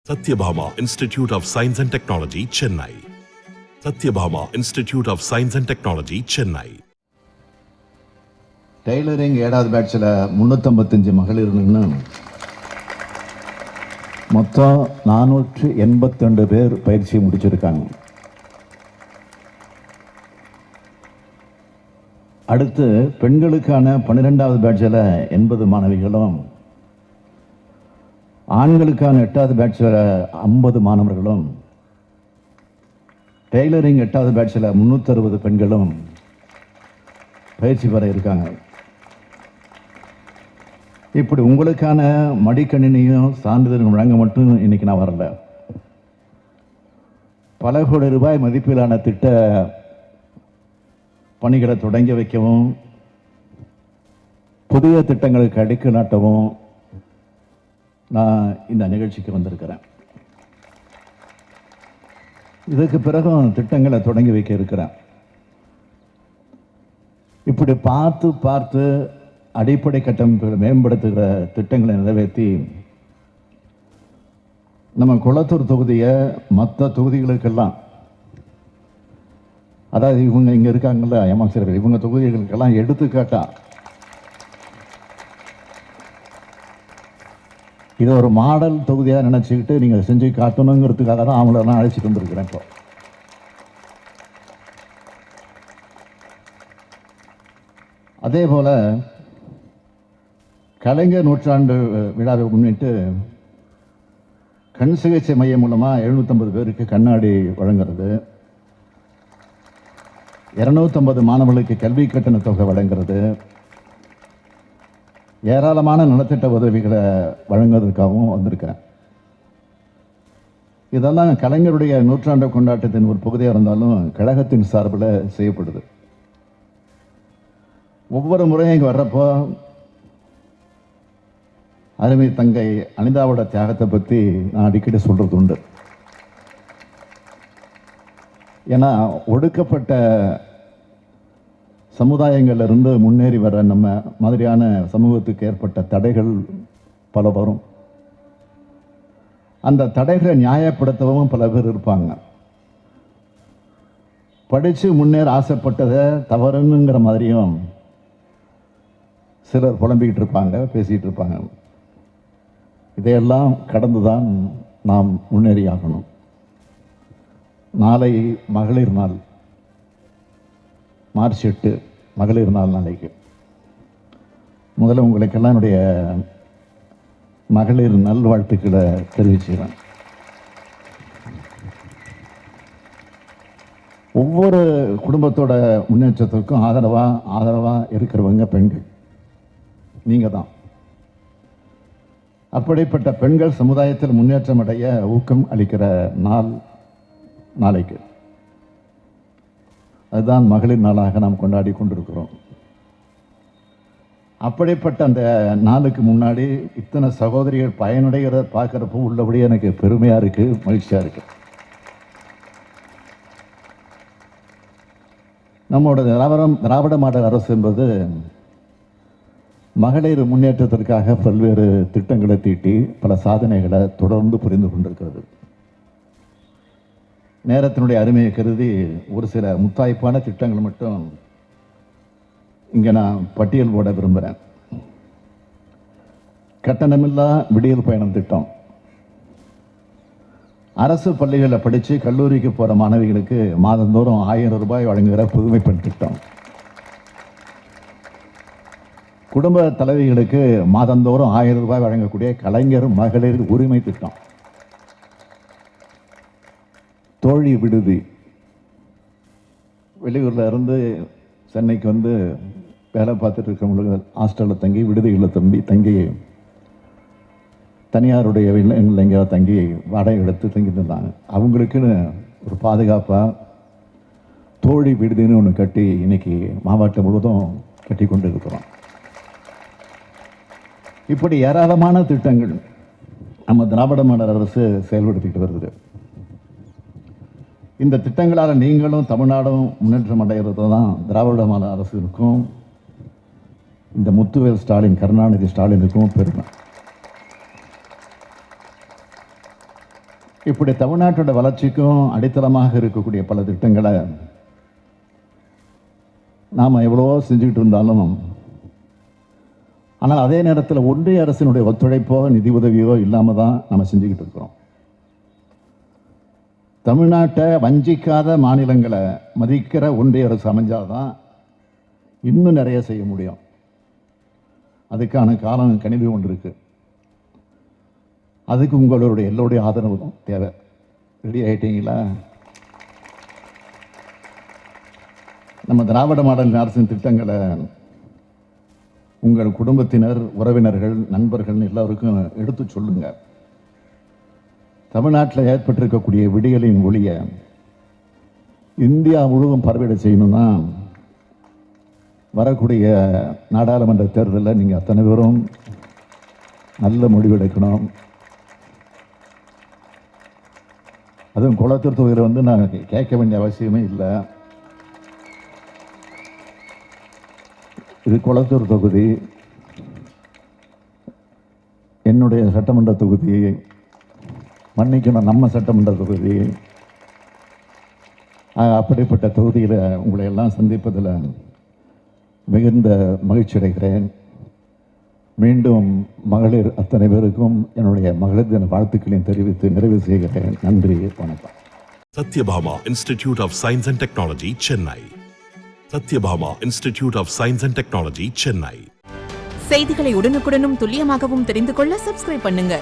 Satyabhama Institute of Science and Technology, Chennai. Satyabhama Institute of Science and Technology, Chennai. Tailoring 7வது பேட்சில் 355 மகளிர்னு மொத்தம் 482 பேர் பயிற்சி முடிச்சிருக்காங்க. அடுத்து பெண்களுக்கான 12வது பேட்சில் 80 மாணவிகளும், ஆண்களுக்கான 8வது பேட்சில் 50 மாணவர்களும், டெய்லரிங் 8வது பேட்சில் 360 பெண்களும் பயிற்சி பெற இருக்காங்க. இப்படி உங்களுக்கான மடிக்கணினியும் சான்றிதழ்கள் வழங்க மட்டும் இன்னைக்கு நான் வரல. பல கோடி ரூபாய் மதிப்பிலான திட்ட பணிகளை தொடங்கி வைக்கவும், புதிய திட்டங்களுக்கு அடிக்கல் நாட்டவும் நான் இந்த நிகழ்ச்சிக்கு வந்திருக்கிறேன். இதுக்கு பிறகும் திட்டங்களை தொடங்கி வைக்க இருக்கிறேன். இப்படி பார்த்து அடிப்படை கட்டமைப்புகளை மேம்படுத்துகிற திட்டங்களை நிறைவேற்றி நம்ம குளத்தூர் தொகுதியை மற்ற தொகுதிகளுக்கெல்லாம், அதாவது இவங்க இங்கே இருக்காங்கல்ல அமைச்சர்கள், இவங்க தொகுதிகளுக்கெல்லாம் எடுத்துக்காட்டா இது ஒரு மாடல் தொகுதியாக நினச்சிக்கிட்டு நீங்கள் செஞ்சு காட்டணுங்கிறதுக்காக தான் அவங்களெல்லாம் அழைச்சிட்டு வந்திருக்கிறேன். இப்போ அதே போல் கலைஞர் நூற்றாண்டு விழாவை முன்னிட்டு கண் சிகிச்சை மையம் மூலமாக 750 பேருக்கு கண்ணாடி வழங்குறது, 250 மாணவர்களுக்கு கல்வி கட்டண தொகை வழங்குறது, ஏராளமான நலத்திட்ட உதவிகளை வழங்குவதற்காகவும் வந்திருக்கிறேன். இதெல்லாம் கலைஞருடைய நூற்றாண்டு கொண்டாட்டத்தின் ஒரு பகுதியாக இருந்தாலும் கழகத்தின் சார்பில் செய்யப்படுது. ஒவ்வொரு முறையும் இங்கே வர்றப்போ அருமை தங்கை அனிதாவோட தியாகத்தை பற்றி நான் அடிக்கடி சொல்கிறது உண்டு. ஏன்னா ஒடுக்கப்பட்ட சமுதாயங்களிலிருந்து முன்னேறி வர நம்ம மாதிரியான சமூகத்துக்கு ஏற்பட்ட தடைகள் பல வரும். அந்த தடைகளை நியாயப்படுத்தவும் பல பேர் இருப்பாங்க. படித்து முன்னேற ஆசைப்பட்டதை தவறுங்கிற மாதிரியும் சிலர் புலம்பிக்கிட்டு இருப்பாங்க, பேசிகிட்டு இருப்பாங்க. இதையெல்லாம் கடந்து தான் நாம் முன்னேறி ஆகணும். நாளை மகளிர் நாள், மார்ச் 8 மகளிர் நாள். நாளைக்கு முதல்ல உங்களுக்கெல்லாம் என்னுடைய மகளிர் நல்வாழ்த்துக்களை தெரிவிச்சுக்கிறேன். ஒவ்வொரு குடும்பத்தோட முன்னேற்றத்திற்கும் ஆதரவாக இருக்கிறவங்க பெண்கள், நீங்கள் தான். அப்படிப்பட்ட பெண்கள் சமுதாயத்தில் முன்னேற்றம் அடைய ஊக்கம் அளிக்கிற நாள் நாளைக்கு. அதுதான் மகளிர் நாளாக நாம் கொண்டாடி கொண்டிருக்கிறோம். அப்படிப்பட்ட அந்த நாளுக்கு முன்னாடி இத்தனை சகோதரிகள் பயனடைகிறத பார்க்குறப்போ உள்ளபடியே எனக்கு பெருமையாக இருக்குது, மகிழ்ச்சியாக இருக்குது. நம்மளோட திராவிட மாடல் அரசு என்பது மகளிர் முன்னேற்றத்திற்காக பல்வேறு திட்டங்களை தீட்டி பல சாதனைகளை தொடர்ந்து புரிந்து கொண்டிருக்கிறது. நேரத்தினுடைய அருமையை கருதி ஒரு சில முத்தாய்ப்பான திட்டங்கள் மட்டும் இங்கே நான் பட்டியல் போட விரும்புகிறேன். கட்டணமில்லா விடியல் பயணம் திட்டம். அரசு பள்ளிகளில் படித்து கல்லூரிக்கு போகிற மாணவிகளுக்கு மாதந்தோறும் 1000 ரூபாய் வழங்குகிற புதுமை பெண் திட்டம். குடும்ப தலைவிகளுக்கு மாதந்தோறும் 1000 ரூபாய் வழங்கக்கூடிய கலைஞர் மகளிர் உரிமை திட்டம். தோழி விடுதி. வெளியூரில் இருந்து சென்னைக்கு வந்து வேலை பார்த்துட்டு இருக்கவங்களுக்கு ஹாஸ்டலில் தங்கி, விடுதிகளில் தங்கி தனியாருடைய இல்லங்களில் எங்கேயாவது தங்கி வாடகை எடுத்து தங்கி இருந்தாங்க. அவங்களுக்குன்னு ஒரு பாதுகாப்பாக தோழி விடுதின்னு ஒன்று கட்டி இன்னைக்கு மாவட்டம் முழுவதும் கட்டி கொண்டு இருக்கிறோம். இப்படி ஏராளமான திட்டங்கள் நம்ம திராவிட மாடல் அரசு செயல்படுத்திட்டு வருது. இந்த திட்டங்களால் நீங்களும் தமிழ்நாடும் முன்னேற்றம் அடைகிறது தான் திராவிட மாடல் அரசுக்கும் இந்த முத்துவேல் ஸ்டாலின், கருணாநிதி ஸ்டாலினுக்கும் பெருமை. இப்படி தமிழ்நாட்டோட வளர்ச்சிக்கும் அடித்தளமாக இருக்கக்கூடிய பல திட்டங்களை நாம் எவ்வளவோ செஞ்சுக்கிட்டு இருந்தாலும், ஆனால் அதே நேரத்தில் ஒன்றிய அரசினுடைய ஒத்துழைப்போ நிதி உதவியோ இல்லாமல் தான் நம்ம செஞ்சுக்கிட்டு இருக்கிறோம். தமிழ்நாட்டை வஞ்சிக்காத மாநிலங்களை மதிக்கிற ஒன்றிய அரசு அமைஞ்சால்தான் இன்னும் நிறைய செய்ய முடியும். அதுக்கான காலம் கணிவு ஒன்று இருக்கு. அதுக்கு உங்களுடைய எல்லோருடைய ஆதரவு தான் தேவை. ரெடி ஆகிட்டீங்களா? நம்ம திராவிட மாடல் அரசின் திட்டங்களை உங்கள் குடும்பத்தினர், உறவினர்கள், நண்பர்கள் எல்லாருக்கும் எடுத்து சொல்லுங்க. தமிழ்நாட்டில் ஏற்பட்டிருக்கக்கூடிய விடியலின் ஒளியை இந்தியா முழுவதும் பரவிட செய்யணும்னா வரக்கூடிய நாடாளுமன்ற தேர்தலில் நீங்கள் அத்தனை பேரும் நல்ல முடிவெடுக்கணும். அதுவும் குளத்தூர் தொகுதியில் வந்து நான் கேட்க வேண்டிய அவசியமே இல்லை. இது குளத்தூர் தொகுதி, என்னுடைய சட்டமன்ற தொகுதி, மன்னிக்கணும் நம்ம சட்டமன்ற தொகுதி. அப்படிப்பட்ட தொகுதியில் உங்களை எல்லாம் சந்திப்பதில் மிகுந்த மகிழ்ச்சி அடைகிறேன். மீண்டும் மகளிர் அத்தனை பேருக்கும் என்னுடைய மகளிர் தின வாழ்த்துக்களையும் தெரிவித்து நிறைவு செய்கிறேன். நன்றி, வணக்கம். Satyabhama Institute of Science and Technology, Chennai. Satyabhama Institute of Science and Technology, Chennai. செய்திகளை உடனுக்குடனும் துல்லியமாகவும் தெரிந்து கொள்ள சப்ஸ்கிரைப் பண்ணுங்க.